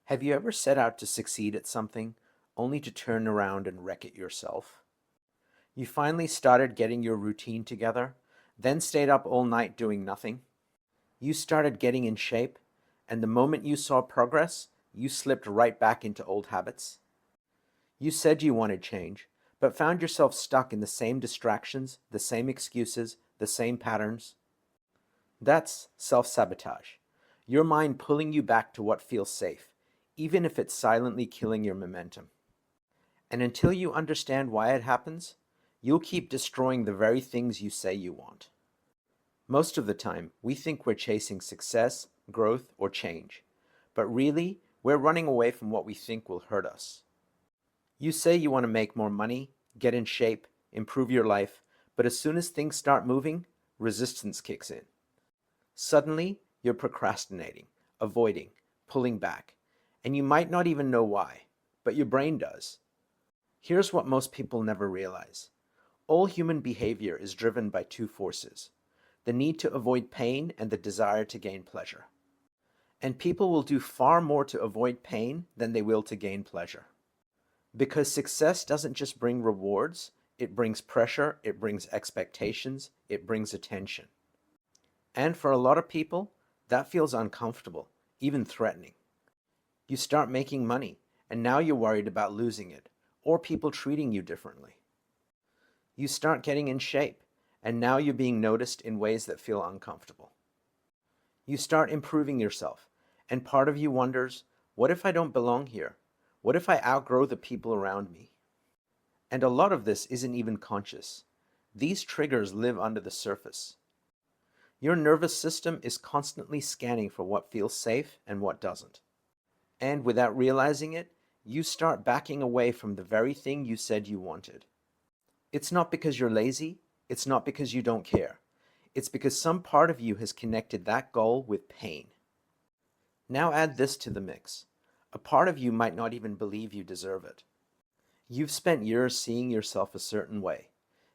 Have you ever set out to succeed at something only to turn around and wreck it yourself? You finally started getting your routine together, then stayed up all night doing nothing. You started getting in shape, and the moment you saw progress, you slipped right back into old habits. You said you wanted change, but found yourself stuck in the same distractions, the same excuses, the same patterns. That's self-sabotage. Your mind pulling you back to what feels safe, even if it's silently killing your momentum. And until you understand why it happens, you'll keep destroying the very things you say you want. Most of the time, we think we're chasing success, growth, or change. But really, we're running away from what we think will hurt us. You say you want to make more money, get in shape, improve your life, but as soon as things start moving, resistance kicks in. Suddenly, you're procrastinating, avoiding, pulling back, and you might not even know why, but your brain does. Here's what most people never realize. All human behavior is driven by two forces: the need to avoid pain and the desire to gain pleasure. And people will do far more to avoid pain than they will to gain pleasure. Because success doesn't just bring rewards, it brings pressure, it brings expectations, it brings attention. And for a lot of people, that feels uncomfortable, even threatening. You start making money, and now you're worried about losing it, or people treating you differently. You start getting in shape, and now you're being noticed in ways that feel uncomfortable. You start improving yourself, and part of you wonders, what if I don't belong here? What if I outgrow the people around me? And a lot of this isn't even conscious. These triggers live under the surface. Your nervous system is constantly scanning for what feels safe and what doesn't. And without realizing it, you start backing away from the very thing you said you wanted. It's not because you're lazy, it's not because you don't care. It's because some part of you has connected that goal with pain. Now add this to the mix. A part of you might not even believe you deserve it. You've spent years seeing yourself a certain way,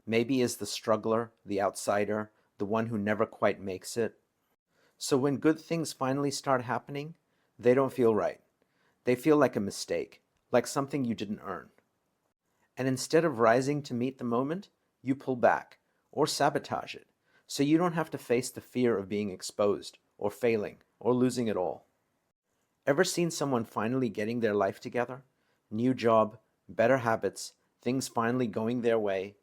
maybe as the struggler, the outsider, the one who never quite makes it. So when good things finally start happening, they don't feel right. They feel like a mistake, like something you didn't earn. And instead of rising to meet the moment, you pull back or sabotage it, so you don't have to face the fear of being exposed or failing or losing it all. Ever seen someone finally getting their life together? New job, better habits, things finally going their way,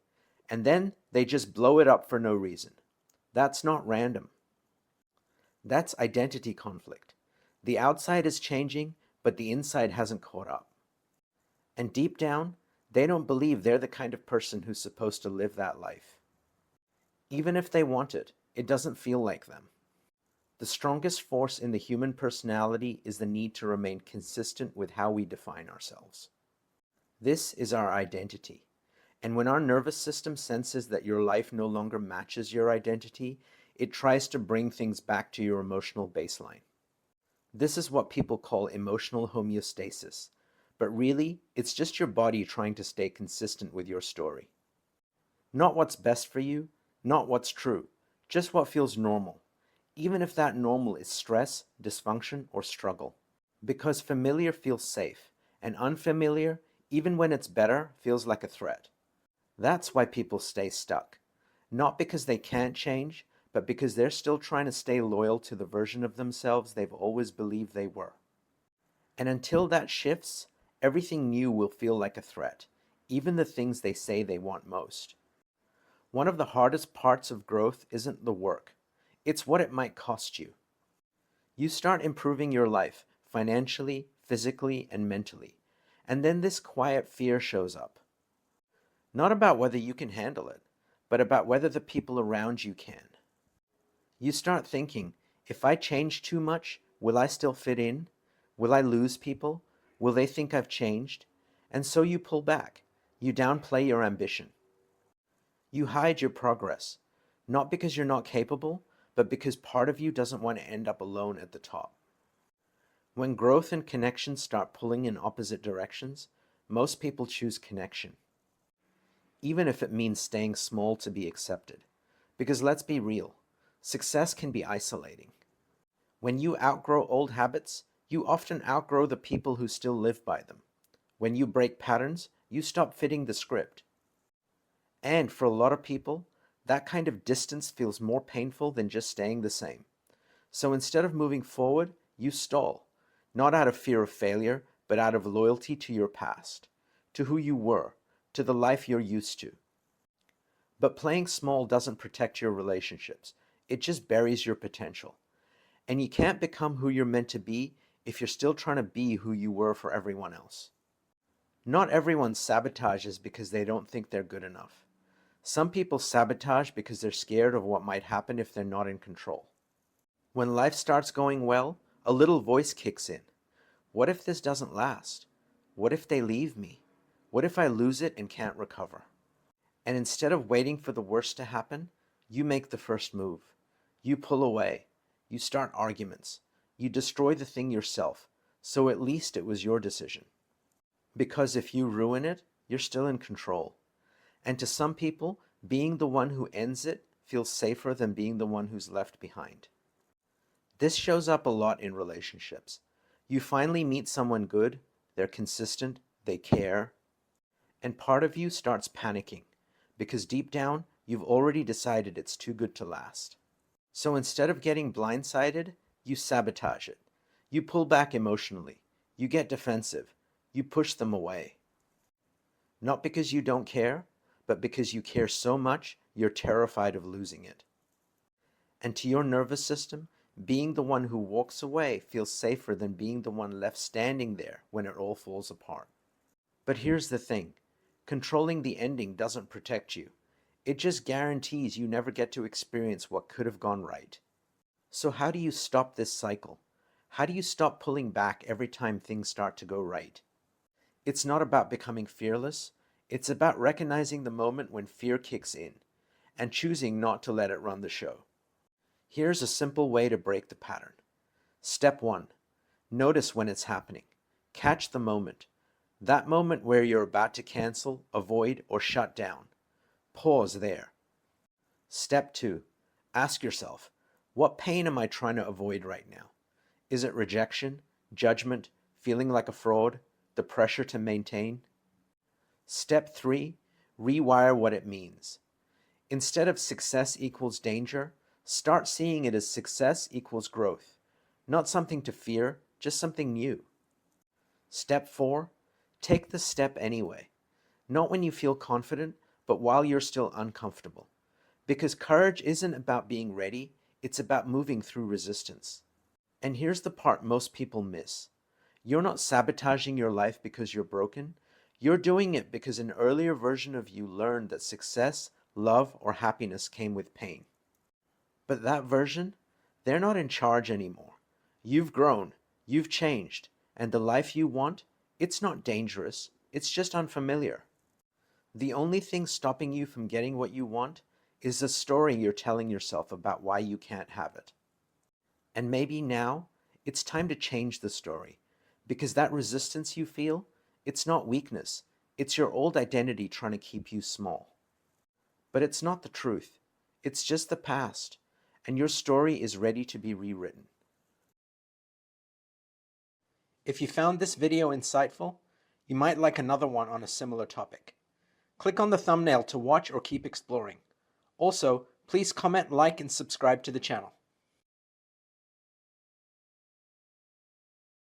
and then they just blow it up for no reason. That's not random. That's identity conflict. The outside is changing, but the inside hasn't caught up. And deep down, they don't believe they're the kind of person who's supposed to live that life. Even if they want it, it doesn't feel like them. The strongest force in the human personality is the need to remain consistent with how we define ourselves. This is our identity. And when our nervous system senses that your life no longer matches your identity, it tries to bring things back to your emotional baseline. This is what people call emotional homeostasis, but really, it's just your body trying to stay consistent with your story. Not what's best for you, not what's true, just what feels normal, even if that normal is stress, dysfunction, or struggle. Because familiar feels safe, and unfamiliar, even when it's better, feels like a threat. That's why people stay stuck. Not because they can't change, but because they're still trying to stay loyal to the version of themselves they've always believed they were. And until that shifts, everything new will feel like a threat, even the things they say they want most. One of the hardest parts of growth isn't the work, it's what it might cost you. You start improving your life financially, physically, and mentally, and then this quiet fear shows up. Not about whether you can handle it, but about whether the people around you can. You start thinking, if I change too much, will I still fit in? Will I lose people? Will they think I've changed? And so you pull back. You downplay your ambition. You hide your progress, not because you're not capable, but because part of you doesn't want to end up alone at the top. When growth and connection start pulling in opposite directions, most people choose connection, even if it means staying small to be accepted. Because let's be real, success can be isolating. When you outgrow old habits, You often outgrow the people who still live by them. When you break patterns, you stop fitting the script. And for a lot of people, that kind of distance feels more painful than just staying the same. So instead of moving forward, you stall, not out of fear of failure, but out of loyalty to your past, to who you were, to the life you're used to. But playing small doesn't protect your relationships. It just buries your potential. And you can't become who you're meant to be if you're still trying to be who you were for everyone else. Not everyone sabotages because they don't think they're good enough. Some people sabotage because they're scared of what might happen if they're not in control. When life starts going well, a little voice kicks in. What if this doesn't last? What if they leave me? What if I lose it and can't recover? And instead of waiting for the worst to happen, you make the first move. You pull away. You start arguments. You destroy the thing yourself, so at least it was your decision. Because if you ruin it, you're still in control. And to some people, being the one who ends it feels safer than being the one who's left behind. This shows up a lot in relationships. You finally meet someone good, they're consistent, they care, and part of you starts panicking because deep down, you've already decided it's too good to last. So instead of getting blindsided, you sabotage it. You pull back emotionally. You get defensive. You push them away. Not because you don't care, but because you care so much, you're terrified of losing it. And to your nervous system, being the one who walks away feels safer than being the one left standing there when it all falls apart. But here's the thing. Controlling the ending doesn't protect you. It just guarantees you never get to experience what could have gone right. So how do you stop this cycle? How do you stop pulling back every time things start to go right? It's not about becoming fearless. It's about recognizing the moment when fear kicks in and choosing not to let it run the show. Here's a simple way to break the pattern. Step 1. Notice when it's happening. Catch the moment. That moment where you're about to cancel, avoid, or shut down. Pause there. Step 2. Ask yourself, what pain am I trying to avoid right now? Is it rejection, judgment, feeling like a fraud, the pressure to maintain? Step 3. Rewire what it means. Instead of success equals danger, start seeing it as success equals growth. Not something to fear, just something new. Step 4. Take the step anyway. Not when you feel confident, but while you're still uncomfortable. Because courage isn't about being ready, it's about moving through resistance. And here's the part most people miss. You're not sabotaging your life because you're broken. You're doing it because an earlier version of you learned that success, love, or happiness came with pain. But that version, they're not in charge anymore. You've grown, you've changed, and the life you want, it's not dangerous, it's just unfamiliar. The only thing stopping you from getting what you want is the story you're telling yourself about why you can't have it. And maybe now, it's time to change the story, because that resistance you feel, it's not weakness, it's your old identity trying to keep you small. But it's not the truth, it's just the past, and your story is ready to be rewritten. If you found this video insightful, you might like another one on a similar topic. Click on the thumbnail to watch or keep exploring. Also, please comment, like, and subscribe to the channel.